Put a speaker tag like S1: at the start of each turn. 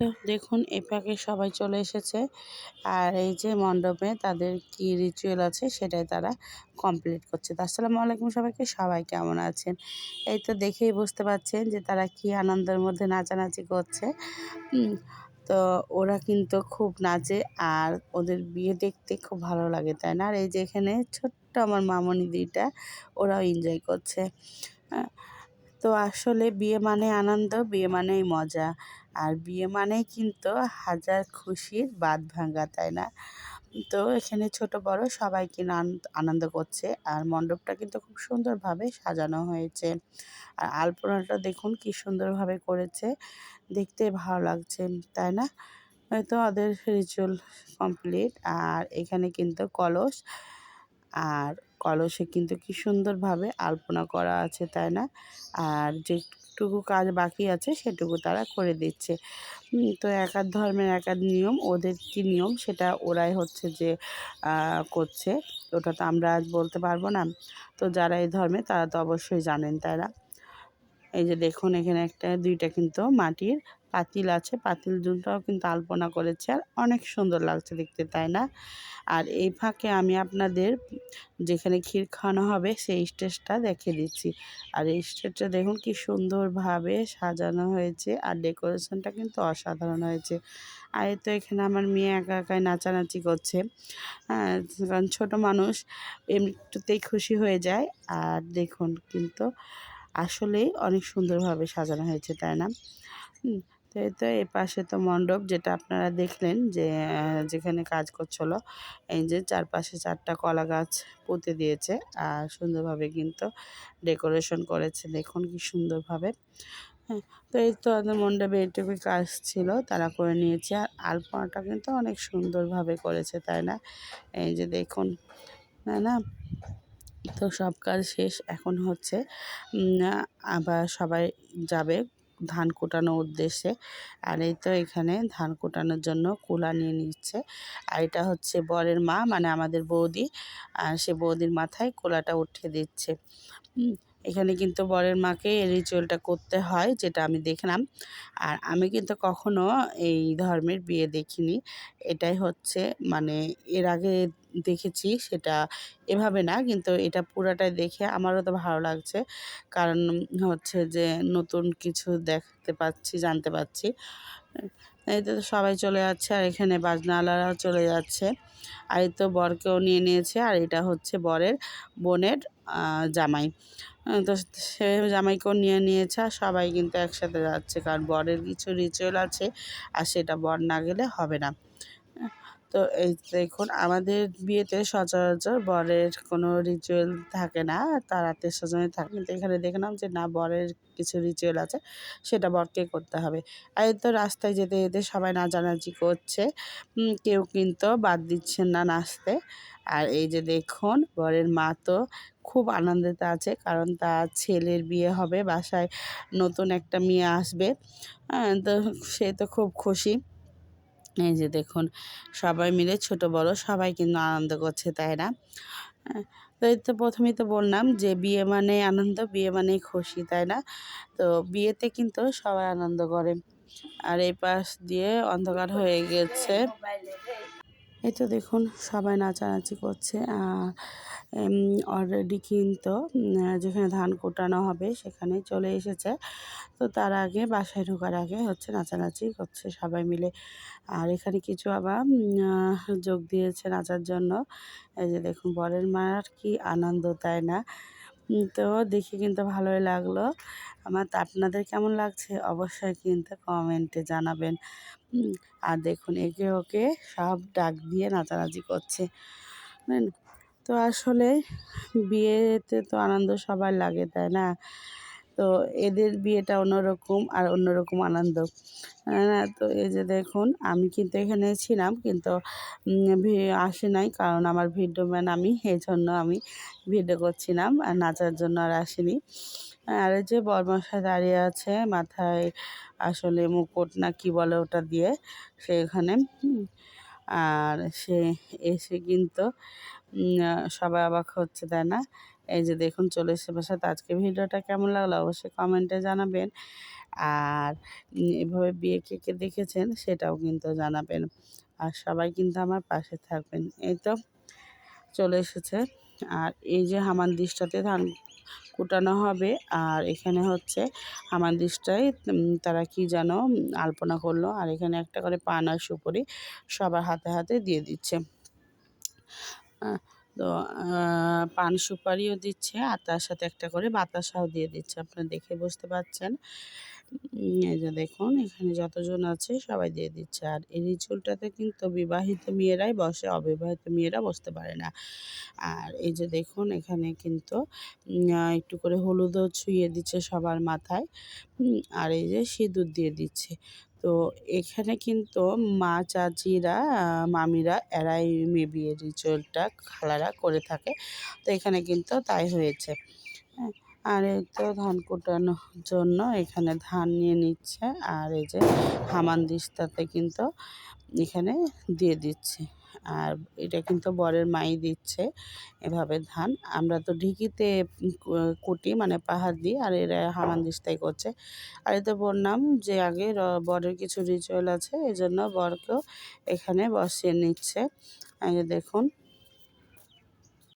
S1: তো দেখুন এই পাকে সবাই চলে এসেছে। আর এই যে মণ্ডপে তাদের কি রিচুয়াল আছে সেটাই তারা কমপ্লিট করছে। তো আসসালামু আলাইকুম সবাইকে, সবাই কেমন আছেন? এই তো দেখেই বুঝতে পারছেন যে তারা কি আনন্দের মধ্যে নাচানাচি করছে। হুম, তো ওরা কিন্তু খুব নাচে আর ওদের বিয়ে দেখতে খুব ভালো লাগে, তাই না? আর এই যে এখানে ছোট্ট আমার মামনি ২ টা ওরাও এনজয় করছে। আ তো আসলে বিয়ে মানে আনন্দ, বিয়ে মানেই মজা। আর বিয়ে মানেই কিন্তু হাজার খুশির বাঁধ ভাঙা, তাই না? তো এখানে ছোট বড় সবাই কিন্তু আনন্দ করছে। আর মণ্ডপটা কিন্তু খুব সুন্দরভাবে সাজানো হয়েছে। আর আলপনাটা দেখুন কি সুন্দরভাবে করেছে। দেখতে ভালো লাগছে, তাই না? এই তো ওদের রিচুয়াল কমপ্লিট। আর এখানে কিন্তু কলস, আর কলসে কিন্তু কি সুন্দরভাবে আলপনা করা আছে, তাই না? আর যেটুকু কাজ বাকি আছে সেটুকু তারা করে দিচ্ছে। তো এক এক ধর্মের এক এক নিয়ম, ওদের কী নিয়ম সেটা ওরাই হচ্ছে যে করছে। ওটা তো আমরা আজ বলতে পারবো না। তো যারা এই ধর্মে তারা তো অবশ্যই জানেন, তাই না? এই যে দেখুন এখানে ২টা কিন্তু মাটির পাতিল আছে। পাতিল দুটোও কিন্তু আলপনা করেছে আর অনেক সুন্দর লাগছে দেখতে, তাই না? আর এই ফাঁকে আমি আপনাদের যেখানে ক্ষীর খাওয়ানো হবে সেই স্টেজটা দেখিয়ে দিচ্ছি। আর এই স্টেজটা দেখুন কি সুন্দরভাবে সাজানো হয়েছে আর ডেকোরেশনটা কিন্তু অসাধারণ হয়েছে। আর এই তো এখানে আমার মেয়ে একা একাই নাচানাচি করছে। হ্যাঁ, কারণ ছোট মানুষ এমনিতেই খুশি হয়ে যায়। আর দেখুন কিন্তু আসলেই অনেক সুন্দরভাবে সাজানো হয়েছে, তাই না? হুম, তো এই তো এপাশে তো মণ্ডপ যেটা আপনারা দেখলেন যে যেখানে কাজ করছিল, এই যে চারপাশে ৪ টা কলা গাছ পুঁতে দিয়েছে আর সুন্দরভাবে কিন্তু ডেকোরেশন করেছে। দেখুন কি সুন্দরভাবে। হ্যাঁ, তো এই তো আমাদের মণ্ডপে এইটুকুই কাজ ছিল, তারা করে নিয়েছে। আর আলপনাটা কিন্তু অনেক সুন্দরভাবে করেছে, তাই না? এই যে দেখুন, তাই না? তো সব কাজ শেষ। এখন হচ্ছে আবার সবাই যাবে ধান কুটানোর উদ্দেশ্যে। আর এই তো এখানে ধান কুটানোর জন্য কুলা নিয়ে নিচ্ছে। আর এটা হচ্ছে বরের মা মানে আমাদের বৌদি। আর সে বৌদির মাথায় কুলাটা উঠিয়ে দিচ্ছে। হুম, এখানে কিন্তু বরের মাকে এই রিচুয়ালটা করতে হয় যেটা আমি দেখলাম। আর আমি কিন্তু কখনো এই ধর্মের বিয়ে দেখিনি। এটাই হচ্ছে মানে এর আগে দেখেছি সেটা এভাবে না, কিন্তু এটা পুরাটাই দেখে আমারও তো ভালো লাগছে। কারণ হচ্ছে যে নতুন কিছু দেখতে পাচ্ছি, জানতে পারছি। এই তো সবাই চলে যাচ্ছে আর এখানে বাজনাওয়ালারাও চলে যাচ্ছে। আর এই তো বরকেও নিয়ে নিয়েছে আর এটা হচ্ছে বরের বোনের জামাই। তো সে জামাইকেও নিয়ে নিয়েছে আর সবাই কিন্তু একসাথে যাচ্ছে। কারণ বরের কিছু রিচুয়াল আছে আর সেটা বর না গেলে হবে না। তো এই দেখুন আমাদের বিয়েতে সচরাচর বরের কোনো রিচুয়াল থাকে না, তার আত্মীয়স্বজনের থাকে। কিন্তু এখানে দেখলাম যে না, বরের কিছু রিচুয়াল আছে সেটা বরকে করতে হবে। আর এই তো রাস্তায় যেতে যেতে সবাই নাচানাচি করছে। কেউ কিন্তু বাদ দিচ্ছেন না নাচতে। আর এই যে দেখুন বরের মা তো খুব আনন্দিত আছে, কারণ তার ছেলের বিয়ে হবে, বাসায় নতুন একটা মেয়ে আসবে। তো সে তো খুব খুশি। এই যে দেখুন সবাই মিলে ছোট বড় সবাই কিন্তু আনন্দ করছে, তাই না? তো এই তো প্রথমেই তো বললাম যে বিয়ে মানে আনন্দ, বিয়ে মানেই খুশি, তাই না? তো বিয়েতে কিন্তু সবাই আনন্দ করে। আর এই পাশ দিয়ে অন্ধকার হয়ে গেছে। এই তো দেখুন সবাই নাচানাচি করছে। অলরেডি কিন্তু যেখানে ধান কোটানো হবে সেখানে চলে এসেছে। তো তার আগে বাসায় ঢোকার আগে হচ্ছে নাচানাচি করছে সবাই মিলে। আর এখানে কিছু আবার যোগ দিয়েছে নাচার জন্য। এই যে দেখুন বরের মার কি আনন্দ, তাই না? তো দেখে কিন্তু ভালোই লাগলো আমার। তো আপনাদের কেমন লাগছে অবশ্যই কিন্তু কমেন্টে জানাবেন। হুম, আর দেখুন একে ওকে সব ডাক দিয়ে নাচানাচি করছে। জানেন? তো আসলে বিয়েতে তো আনন্দ সবার লাগে, তাই না? তো এদের বিয়েটা অন্যরকম আর অন্যরকম আনন্দ। না, তো এই যে দেখুন আমি কিন্তু এখানে ছিলাম, কিন্তু আসি নাই, কারণ আমার ভিডিও ম্যান আমি, এজন্য আমি ভিডিও করছিলাম আর নাচার জন্য আর আসিনি। আর এই যে বরমশাই দাঁড়িয়ে আছে মাথায় আসলে মুকুট না কি বলে ওটা দিয়ে সেখানে। আর সে এসে কিন্তু সবাই অবাক হচ্ছে, তাই না? এই যে দেখুন চলে এসেছে বাসায়। তো আজকের ভিডিওটা কেমন লাগলো অবশ্যই কমেন্টে জানাবেন। আর এভাবে বিয়ে কে কে দেখেছেন সেটাও কিন্তু জানাবেন। আর সবাই কিন্তু আমার পাশে থাকবেন। এই তো চলে এসেছে। আর এই যে হামানদিস্টাতে ধান কুটানো হবে। আর এখানে হচ্ছে হামানদিস্টায় তারা কি যেন আলপনা করলো। আর এখানে একটা করে পান আর সুপুরি সবার হাতে হাতে দিয়ে দিচ্ছে। তো পান সুপারিও দিচ্ছে আর তার সাথে একটা করে বাতাসাও দিয়ে দিচ্ছে। আপনারা দেখে বুঝতে পারছেন। এই যে দেখুন এখানে যতজন আছে সবাই দিয়ে দিচ্ছে। আর এই রিচুয়ালটাতে কিন্তু বিবাহিত মেয়েরাই বসে, অবিবাহিত মেয়েরা বসতে পারে না। আর এই যে দেখুন এখানে কিন্তু একটু করে হলুদও ছুঁয়ে দিচ্ছে সবার মাথায়। আর এই যে সিঁদুর দিয়ে দিচ্ছে। তো এখানে কিন্তু মা চাচিরা মামিরা এরাই বিয়ের রিচুয়ালটা খালারা করে থাকে। তো এখানে কিন্তু তাই হয়েছে। হ্যাঁ, আর এই তো ধান কুটানোর জন্য এখানে ধান নিয়ে নিচ্ছে। আর এই যে হামানদিস্তাতে কিন্তু এখানে দিয়ে দিচ্ছে। আর এটা কিন্তু বরের মাই দিচ্ছে এভাবে ধান। আমরা তো ঢিকিতে কুটি মানে পাহাড় দিই, আর এরা হামানদিস্তায় করছে। আর এই তো বললাম যে আগে বরের কিছু রিচুয়াল আছে, এজন্য বরকেও এখানে বসিয়ে নিচ্ছে। এই যে দেখুন